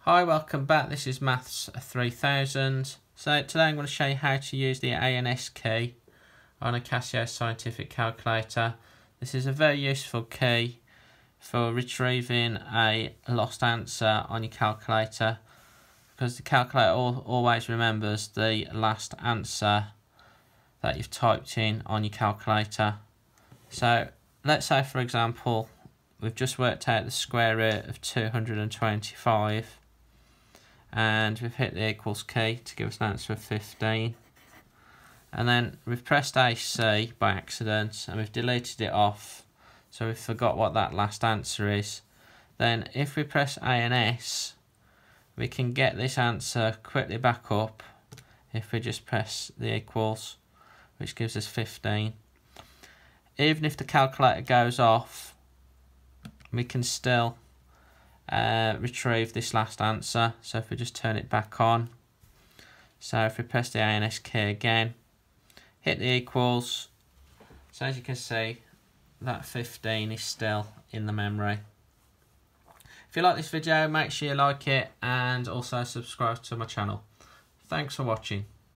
Hi, welcome back. This is Maths 3000. So today I'm going to show you how to use the A&S key on a Casio scientific calculator. This is a very useful key for retrieving a lost answer on your calculator, because the calculator always remembers the last answer that you've typed in on your calculator. So let's say, for example, we've just worked out the square root of 225 and we've hit the equals key to give us an answer of 15, and then we've pressed AC by accident and we've deleted it off, so we forgot what that last answer is. Then if we press A and S, we can get this answer quickly back up if we just press the equals, which gives us 15. Even if the calculator goes off, we can still retrieve this last answer. So if we just turn it back on, so if we press the A&S key again, hit the equals, so as you can see, that 15 is still in the memory. If you like this video, make sure you like it and also subscribe to my channel. Thanks for watching.